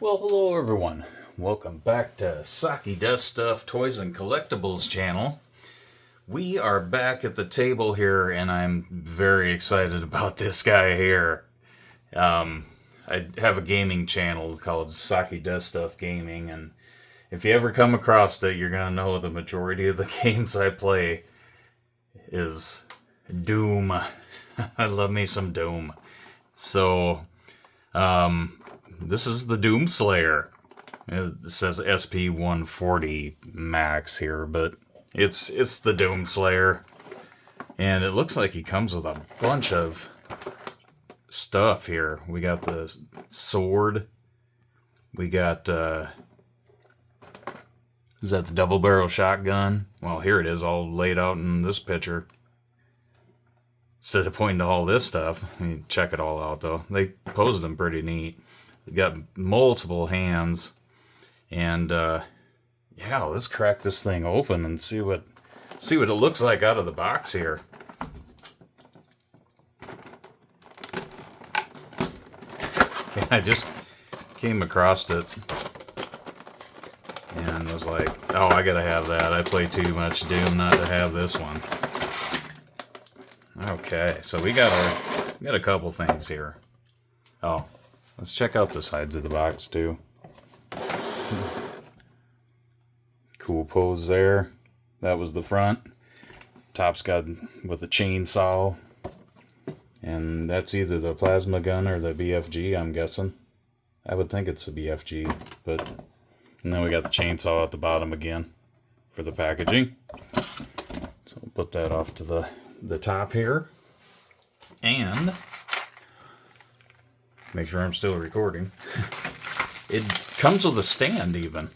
Well, hello everyone. Welcome back to Saki Does Stuff Toys and Collectibles channel. We are back at the table here, and I'm very excited about this guy here. I have a gaming channel called Saki Does Stuff Gaming, and if you ever come across it, you're gonna know the majority of the games I play is Doom. I love me some Doom. So, this is the Doom Slayer. It says SP-140 max here, but it's the Doom Slayer. And it looks like he comes with a bunch of stuff here. We got the sword. We got, is that the double barrel shotgun? Well, here it is all laid out in this picture. Instead of pointing to all this stuff, check it all out though. They posed them pretty neat. They got multiple hands. And yeah, let's crack this thing open and see what it looks like out of the box here. Yeah, I just came across it and was like, oh, I gotta have that. I play too much Doom not to have this one. Okay, so we got a couple things here. Oh, let's check out the sides of the box too. Cool pose there. That was the front. Top's got with a chainsaw. And that's either the plasma gun or the BFG, I'm guessing. I would think it's the BFG, but... And then we got the chainsaw at the bottom again for the packaging. So we'll put that off to the top here. And... make sure I'm still recording. It comes with a stand even.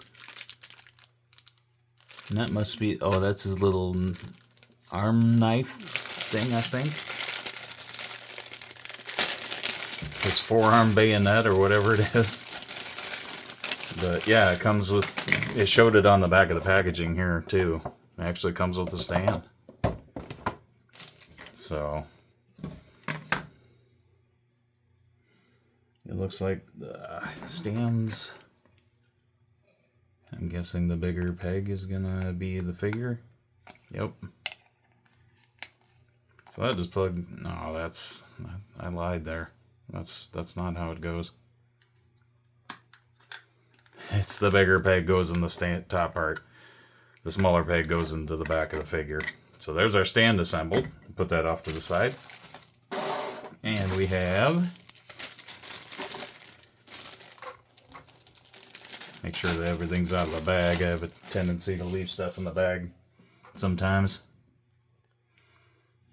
And that must be, oh, that's his little arm knife thing, I think. His forearm bayonet or whatever it is. But yeah, it comes with, it showed it on the back of the packaging here too. It actually comes with a stand. So, it looks like the stands. I'm guessing the bigger peg is gonna be the figure. Yep. So that just plug. No, that's. I lied there. That's not how it goes. It's the bigger peg goes in the top part. The smaller peg goes into the back of the figure. So there's our stand assembled. Put that off to the side. And we have. Make sure that everything's out of the bag. I have a tendency to leave stuff in the bag sometimes.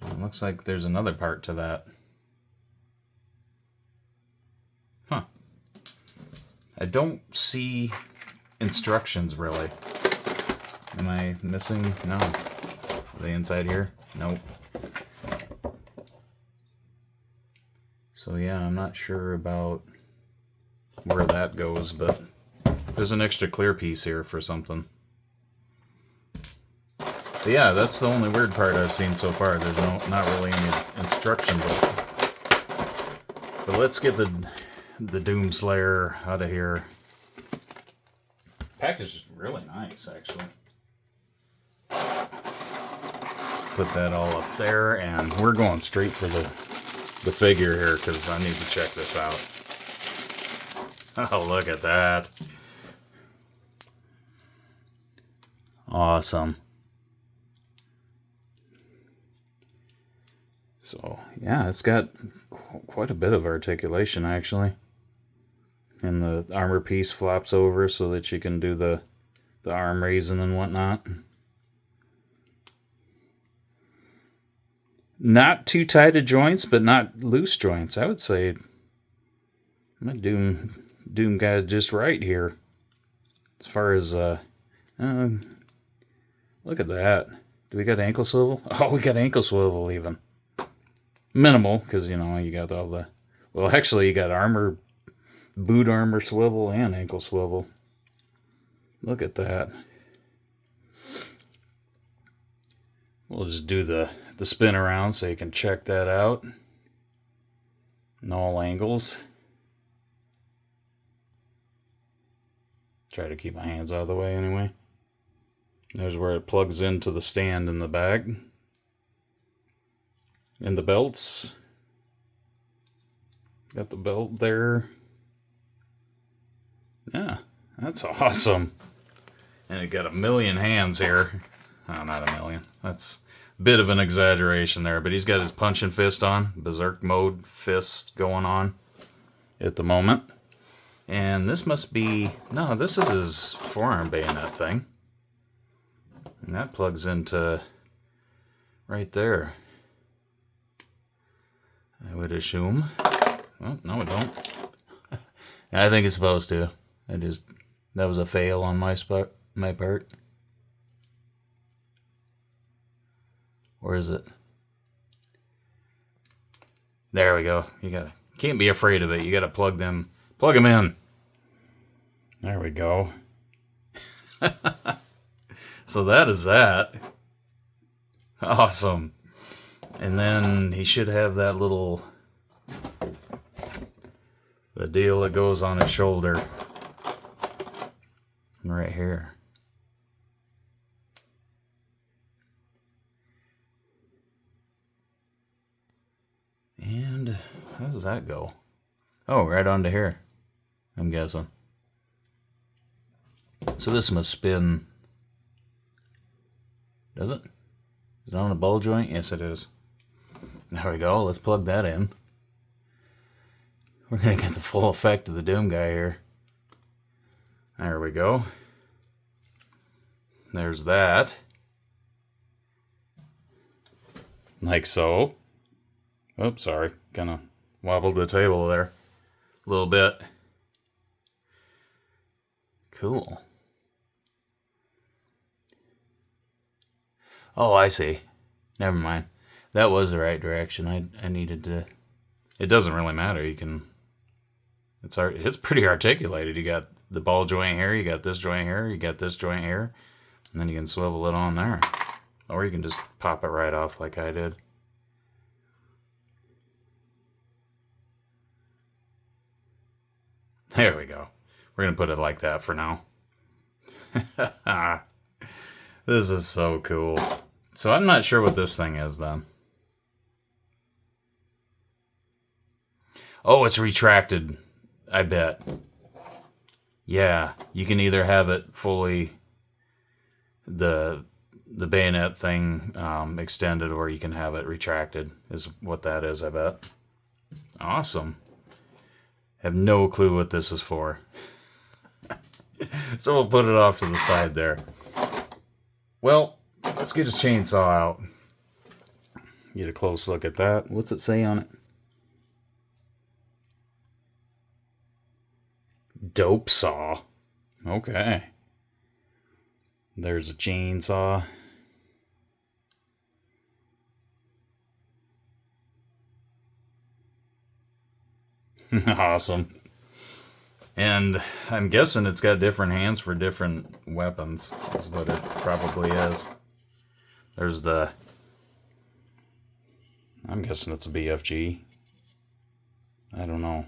It looks like there's another part to that. Huh. I don't see instructions really. Am I missing? No. Are they inside here? Nope. So yeah, I'm not sure about where that goes, but there's an extra clear piece here for something. But yeah, that's the only weird part I've seen so far. There's not really any instructions. But let's get the Doom Slayer out of here. Package is really nice, actually. Put that all up there, and we're going straight for the figure here because I need to check this out. Oh, look at that. Awesome. So, yeah, it's got quite a bit of articulation, actually. And the armor piece flops over so that you can do the arm raising and whatnot. Not too tight of joints, but not loose joints. I would say my Doom guy's just right here. As far as, look at that. Do we got ankle swivel? Oh, we got ankle swivel even. Minimal, because, you know, you got all the... Well, actually, you got armor, boot armor swivel and ankle swivel. Look at that. We'll just do the spin around so you can check that out. In all angles. try to keep my hands out of the way anyway. There's where it plugs into the stand in the back. And the belts. Got the belt there. Yeah, that's awesome. And it got a million hands here. Oh, not a million. That's a bit of an exaggeration there. But he's got his punching fist on. Berserk mode fist going on at the moment. And this must be... No, this is his forearm bayonet thing. And that plugs into right there. I would assume. Well, no, it don't. I think it's supposed to. That was a fail on my part. Or is it? There we go. Can't be afraid of it. You gotta plug them in. There we go. So that is that. Awesome. And then he should have that little... the deal that goes on his shoulder. Right here. And how does that go? Oh, right onto here, I'm guessing. So this must spin. Does it? Is it on a ball joint? Yes, it is. There we go. Let's plug that in. We're going to get the full effect of the Doom guy here. There we go. There's that. Like so. Oops, sorry. Kind of wobbled the table there a little bit. Cool. Oh, I see. Never mind. That was the right direction. I needed to... It doesn't really matter. You can... It's pretty articulated. You got the ball joint here, you got this joint here, you got this joint here, and then you can swivel it on there. Or you can just pop it right off like I did. There we go. We're going to put it like that for now. This is so cool. So I'm not sure what this thing is then. Oh, it's retracted, I bet. Yeah, you can either have it fully, the bayonet thing extended, or you can have it retracted, is what that is, I bet. Awesome. Have no clue what this is for. So we'll put it off to the side there. Well, let's get his chainsaw out. Get a close look at that. What's it say on it? Dope saw. Okay. There's a chainsaw. Awesome. And I'm guessing it's got different hands for different weapons. That's what it probably is. There's the... I'm guessing it's a BFG. I don't know.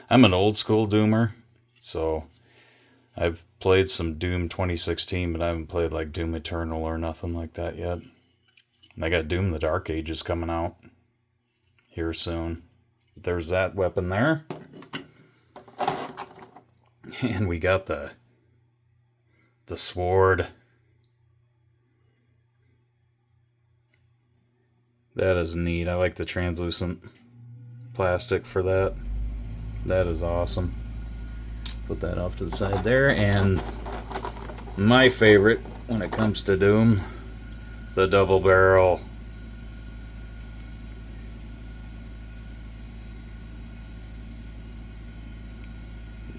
I'm an old school Doomer, so I've played some Doom 2016, but I haven't played like Doom Eternal or nothing like that yet. And I got Doom the Dark Ages coming out here soon. There's that weapon there. And we got the sword. That is neat. I like the translucent plastic for that. That is awesome. Put that off to the side there. And my favorite when it comes to Doom, the double barrel.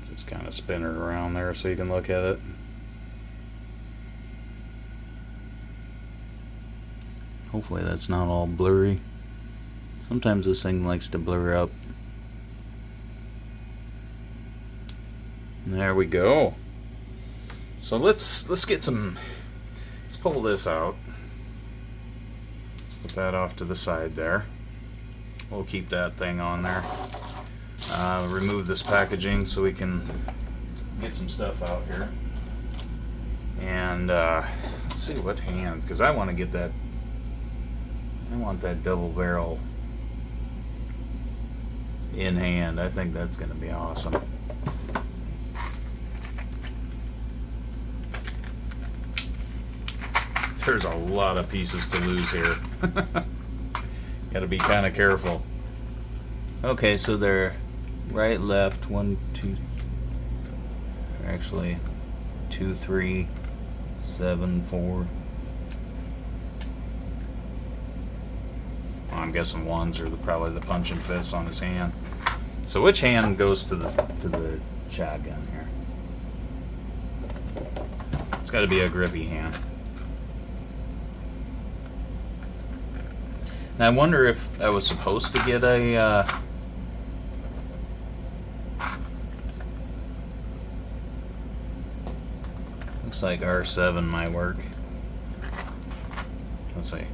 Just kind of spin it around there so you can look at it. Hopefully that's not all blurry. Sometimes this thing likes to blur up. There we go. So let's get some. Let's pull this out. Put that off to the side there. We'll keep that thing on there. Remove this packaging so we can get some stuff out here. And let's see what hand, because I want to get that. I want that double barrel in hand. I think that's going to be awesome. There's a lot of pieces to lose here. Got to be kind of careful. Okay, so they're right, left, 1, 2, actually 2, 3, 7, 4. Well, I'm guessing ones are probably the punching fists on his hand. So which hand goes to the shotgun here? It's got to be a grippy hand. And I wonder if I was supposed to get a looks like R7 might work. Let's see.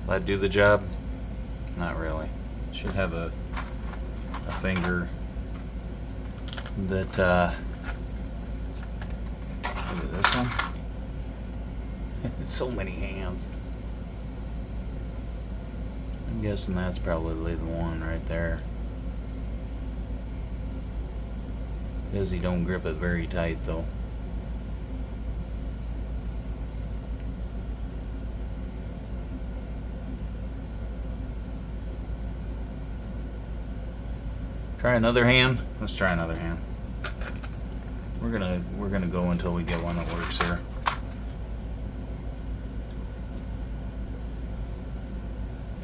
Will that do the job? Not really. Should have a finger that look at this one. So many hands. I'm guessing that's probably the one right there. Because he don't grip it very tight though. Try another hand. Let's try another hand. We're gonna go until we get one that works here.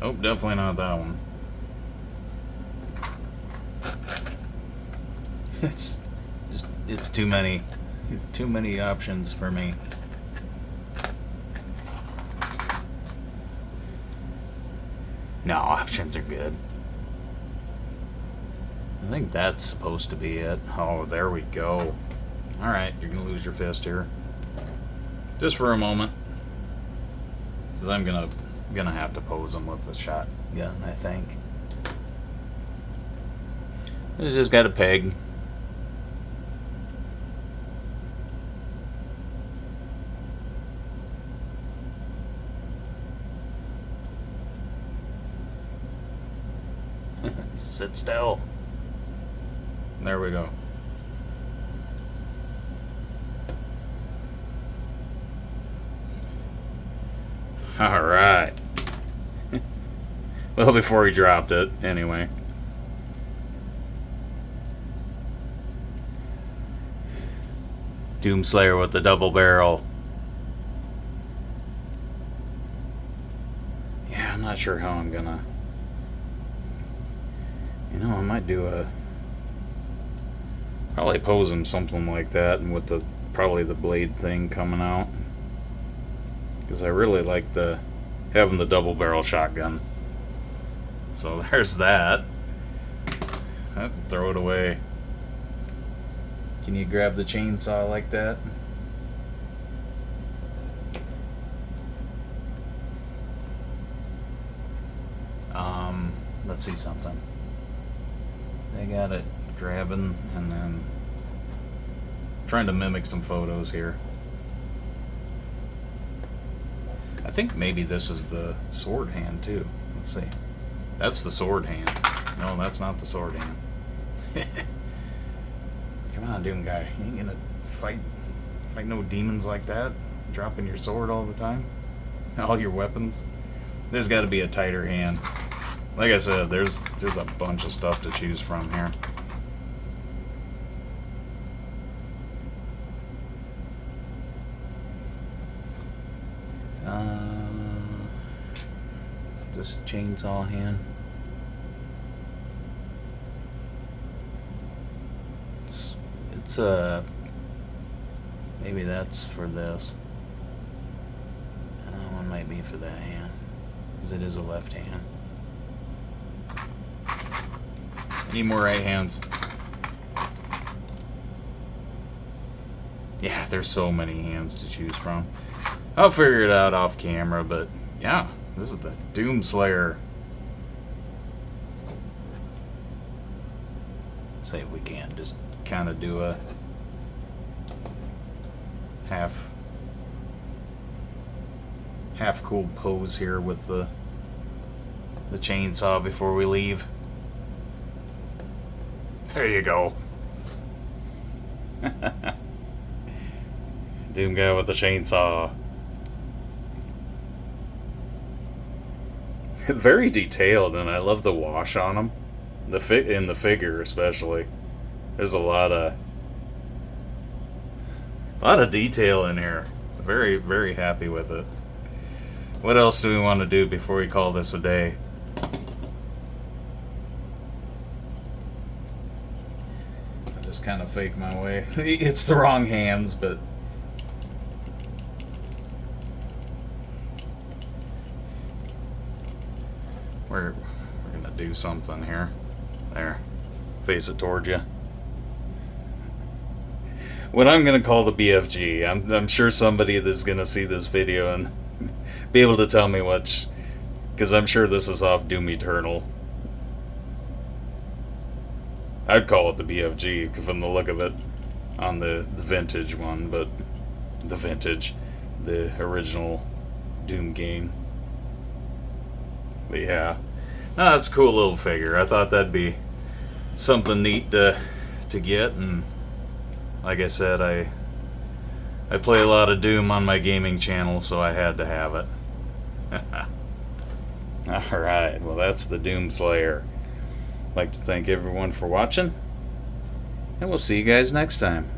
Oh, definitely not that one. It's too many options for me. No, options are good. I think that's supposed to be it. Oh, there we go. Alright, you're gonna lose your fist here. Just for a moment. Because I'm gonna have to pose him with the shotgun, I think. It's just got a peg. Sit still. There we go. All right. Well, before he dropped it, anyway. Doomslayer with the double barrel. Yeah, I'm not sure how I'm gonna. You know, I might do probably pose him something like that, and with probably the blade thing coming out, because I really like having the double barrel shotgun. So there's that. Throw it away. Can you grab the chainsaw like that? Let's see something. They got it grabbing and then trying to mimic some photos here. I think maybe this is the sword hand too. Let's see. That's the sword hand. No, that's not the sword hand. Come on, Doom guy. You ain't gonna fight no demons like that? Dropping your sword all the time? All your weapons? There's gotta be a tighter hand. Like I said, there's a bunch of stuff to choose from here. This chainsaw hand. It's maybe that's for this. That one might be for that hand, because it is a left hand. I need more right hands. Yeah, there's so many hands to choose from. I'll figure it out off camera, but yeah, this is the Doomslayer. see if we can just kind of do a half cool pose here with the chainsaw before we leave. There you go. Doom guy with the chainsaw. Very detailed, and I love the wash on him. In the figure especially. There's a lot of detail in here. Very, very happy with it. What else do we want to do before we call this a day? I just kind of fake my way. It's the wrong hands, but we're gonna do something here. There. Face it towards you. What I'm gonna call the BFG. I'm sure somebody that's gonna see this video and be able to tell me which, because I'm sure this is off Doom Eternal. I'd call it the BFG from the look of it on the vintage one, but the original Doom game. But yeah, no, that's a cool little figure. I thought that'd be something neat to get, and like I said, I play a lot of Doom on my gaming channel, so I had to have it. Alright, well that's the Doom Slayer. I'd like to thank everyone for watching, and we'll see you guys next time.